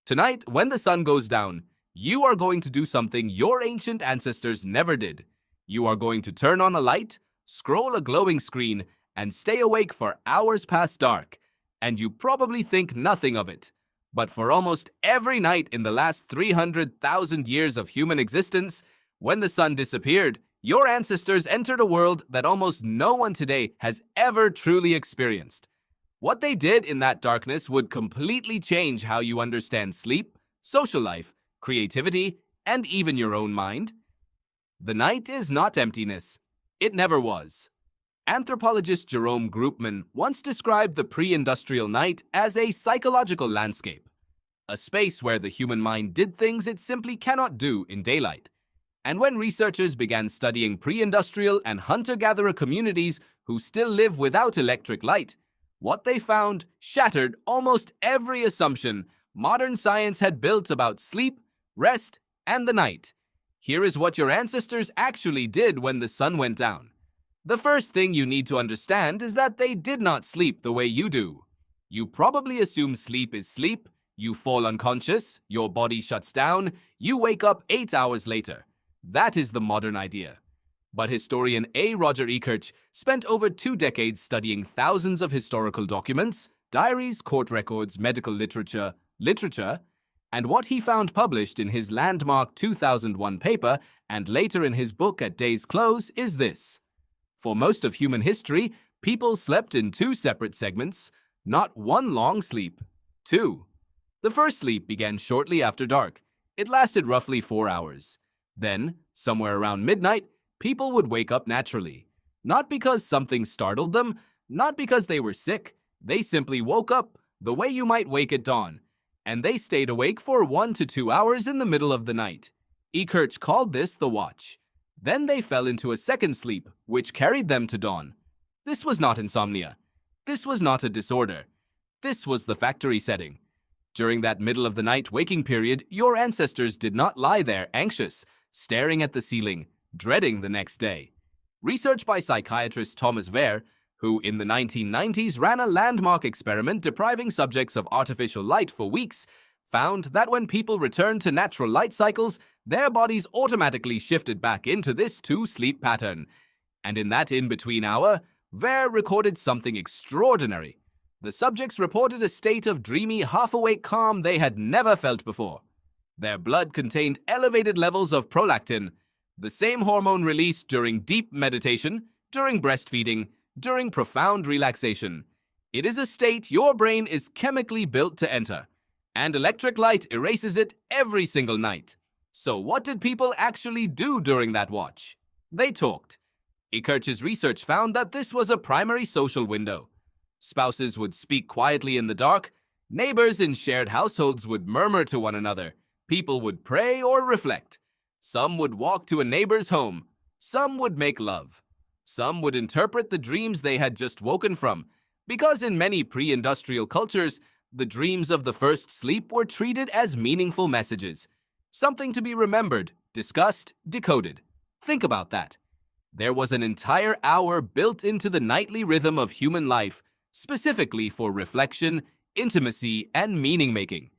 Tonight, when the sun goes down, you are going to do something your ancient ancestors never did. You are going to turn on a light, scroll a glowing screen, and stay awake for hours past dark. And you probably think nothing of it. But for almost every night in the last 300,000 years of human existence, when the sun disappeared, your ancestors entered a world that almost no one today has ever truly experienced. What they did in that darkness would completely change how you understand sleep, social life, creativity, and even your own mind. The night is not emptiness. It never was. Anthropologist Jerome Groopman once described the pre-industrial night as a psychological landscape, a space where the human mind did things it simply cannot do in daylight. And when researchers began studying pre-industrial and hunter-gatherer communities who still live without electric light, what they found shattered almost every assumption modern science had built about sleep, rest, and the night. Here is what your ancestors actually did when the sun went down. The first thing you need to understand is that they did not sleep the way you do. You probably assume sleep is sleep, you fall unconscious, your body shuts down, you wake up 8 hours later. That is the modern idea. But historian A. Roger Ekirch spent over 2 decades studying thousands of historical documents, diaries, court records, medical literature, and what he found published in his landmark 2001 paper and later in his book At Day's Close is this. For most of human history, people slept in 2 separate segments, not one long sleep. 2. The first sleep began shortly after dark. It lasted roughly 4 hours. Then, somewhere around midnight, people would wake up naturally. Not because something startled them, not because they were sick. They simply woke up the way you might wake at dawn, and they stayed awake for 1 to 2 hours in the middle of the night. Ekirch called this the watch. Then they fell into a second sleep, which carried them to dawn. This was not insomnia. This was not a disorder. This was the factory setting. During that middle-of-the-night waking period, your ancestors did not lie there anxious, staring at the ceiling, dreading the next day. Research by psychiatrist Thomas Wehr, who in the 1990s ran a landmark experiment depriving subjects of artificial light for weeks, found that when people returned to natural light cycles, their bodies automatically shifted back into this 2-sleep pattern. And in that in-between hour, Wehr recorded something extraordinary. The subjects reported a state of dreamy, half-awake calm they had never felt before. Their blood contained elevated levels of prolactin, the same hormone released during deep meditation, during breastfeeding, during profound relaxation. It is a state your brain is chemically built to enter, and electric light erases it every single night. So what did people actually do during that watch? They talked. Ekirch's research found that this was a primary social window. Spouses would speak quietly in the dark, neighbors in shared households would murmur to one another, people would pray or reflect. Some would walk to a neighbor's home, some would make love. Some would interpret the dreams they had just woken from, because in many pre-industrial cultures, the dreams of the first sleep were treated as meaningful messages, something to be remembered, discussed, decoded. Think about that. There was an entire hour built into the nightly rhythm of human life, specifically for reflection, intimacy, and meaning-making.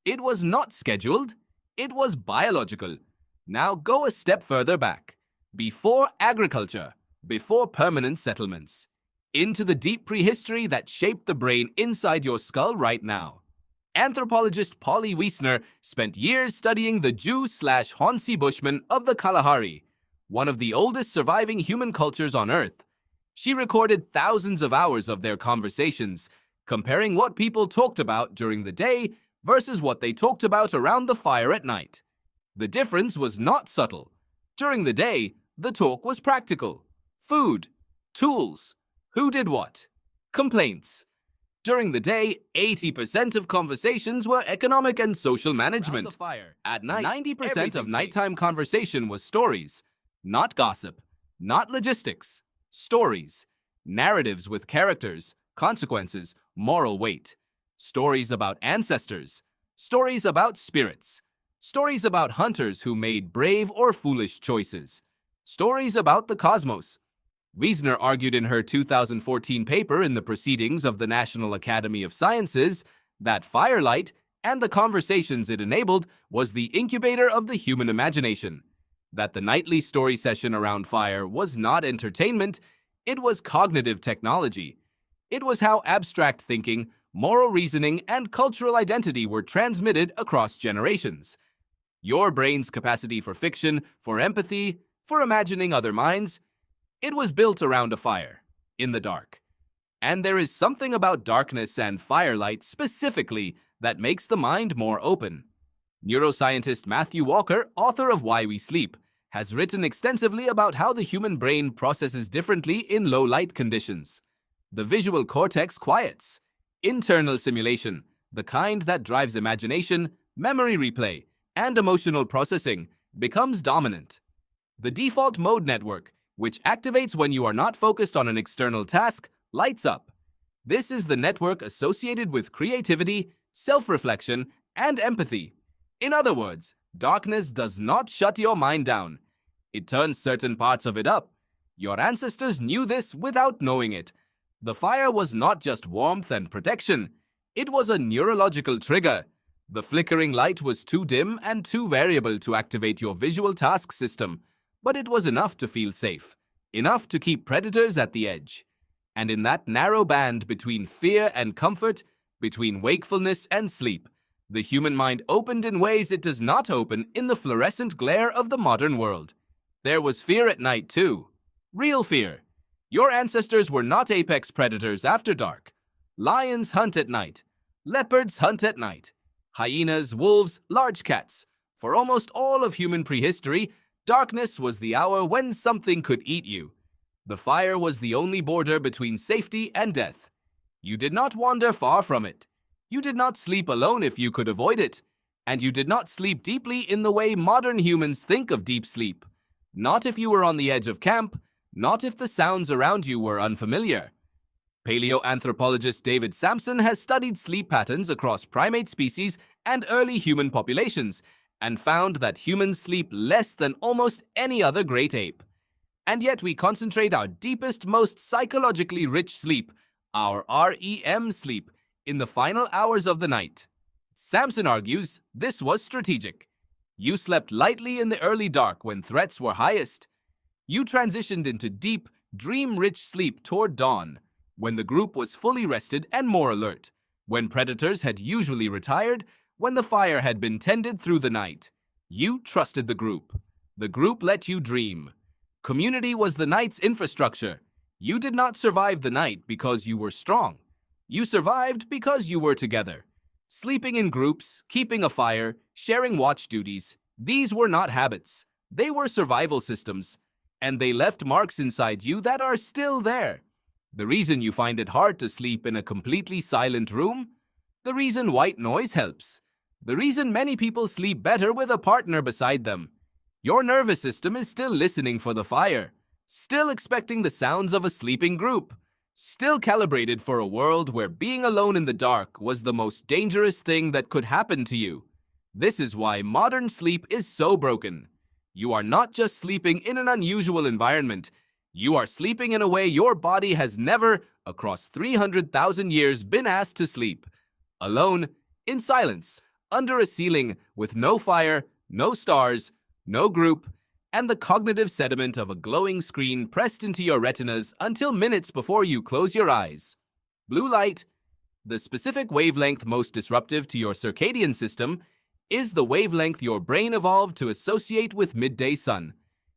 It was not scheduled, it was biological. Now go a step further back, before agriculture, before permanent settlements, into the deep prehistory that shaped the brain inside your skull right now. Anthropologist Polly Wiesner spent years studying the Jew/Honsi Bushmen of the Kalahari, one of the oldest surviving human cultures on Earth. She recorded thousands of hours of their conversations, comparing what people talked about during the day versus what they talked about around the fire at night. The difference was not subtle. During the day, the talk was practical. Food, tools, who did what, complaints. During the day, 80% of conversations were economic and social management. At night, 90% of nighttime conversation was stories, not gossip, not logistics, stories, narratives with characters, consequences, moral weight, stories about ancestors, stories about spirits, stories about hunters who made brave or foolish choices, stories about the cosmos. Wiesner argued in her 2014 paper in the Proceedings of the National Academy of Sciences that firelight, and the conversations it enabled was the incubator of the human imagination. That the nightly story session around fire was not entertainment, it was cognitive technology. It was how abstract thinking, moral reasoning, and cultural identity were transmitted across generations. Your brain's capacity for fiction, for empathy, for imagining other minds, it was built around a fire, in the dark. And there is something about darkness and firelight specifically that makes the mind more open. Neuroscientist Matthew Walker, author of Why We Sleep, has written extensively about how the human brain processes differently in low-light conditions. The visual cortex quiets. Internal simulation, the kind that drives imagination, memory replay, and emotional processing, becomes dominant. The default mode network, which activates when you are not focused on an external task, lights up. This is the network associated with creativity, self-reflection, and empathy. In other words, darkness does not shut your mind down. It turns certain parts of it up. Your ancestors knew this without knowing it. The fire was not just warmth and protection. It was a neurological trigger. The flickering light was too dim and too variable to activate your visual task system, but it was enough to feel safe, enough to keep predators at the edge. And in that narrow band between fear and comfort, between wakefulness and sleep, the human mind opened in ways it does not open in the fluorescent glare of the modern world. There was fear at night too. Real fear. Your ancestors were not apex predators after dark. Lions hunt at night. Leopards hunt at night. Hyenas, wolves, large cats. For almost all of human prehistory, darkness was the hour when something could eat you. The fire was the only border between safety and death. You did not wander far from it. You did not sleep alone if you could avoid it. And you did not sleep deeply in the way modern humans think of deep sleep. Not if you were on the edge of camp, not if the sounds around you were unfamiliar. Paleoanthropologist David Sampson has studied sleep patterns across primate species and early human populations and found that humans sleep less than almost any other great ape. And yet we concentrate our deepest, most psychologically rich sleep, our REM sleep, in the final hours of the night. Sampson argues this was strategic. You slept lightly in the early dark when threats were highest. You transitioned into deep, dream-rich sleep toward dawn, when the group was fully rested and more alert, when predators had usually retired, when the fire had been tended through the night. You trusted the group. The group let you dream. Community was the night's infrastructure. You did not survive the night because you were strong. You survived because you were together. Sleeping in groups, keeping a fire, sharing watch duties, these were not habits. They were survival systems. And they left marks inside you that are still there. The reason you find it hard to sleep in a completely silent room? The reason white noise helps. The reason many people sleep better with a partner beside them. Your nervous system is still listening for the fire, still expecting the sounds of a sleeping group, still calibrated for a world where being alone in the dark was the most dangerous thing that could happen to you. This is why modern sleep is so broken. You are not just sleeping in an unusual environment. You are sleeping in a way your body has never, across 300,000 years, been asked to sleep. Alone, in silence, under a ceiling, with no fire, no stars, no group, and the cognitive sediment of a glowing screen pressed into your retinas until minutes before you close your eyes. Blue light, the specific wavelength most disruptive to your circadian system, is the wavelength your brain evolved to associate with midday sun.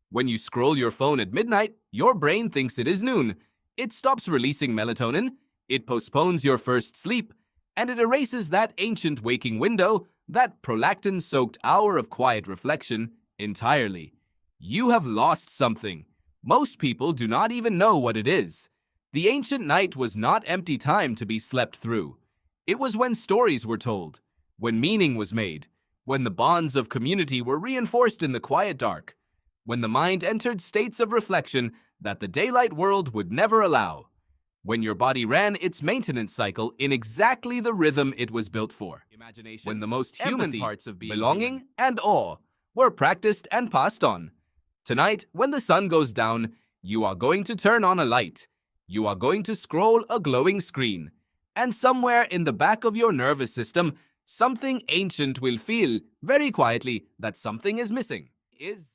When you scroll your phone at midnight, your brain thinks it is noon. It stops releasing melatonin, it postpones your first sleep, and it erases that ancient waking window, that prolactin-soaked hour of quiet reflection, entirely. You have lost something. Most people do not even know what it is. The ancient night was not empty time to be slept through. It was when stories were told, when meaning was made, when the bonds of community were reinforced in the quiet dark, when the mind entered states of reflection that the daylight world would never allow, when your body ran its maintenance cycle in exactly the rhythm it was built for, when the most human parts of belonging and awe were practiced and passed on. Tonight, when the sun goes down, you are going to turn on a light. You are going to scroll a glowing screen. And somewhere in the back of your nervous system, something ancient will feel very quietly that something is missing. Is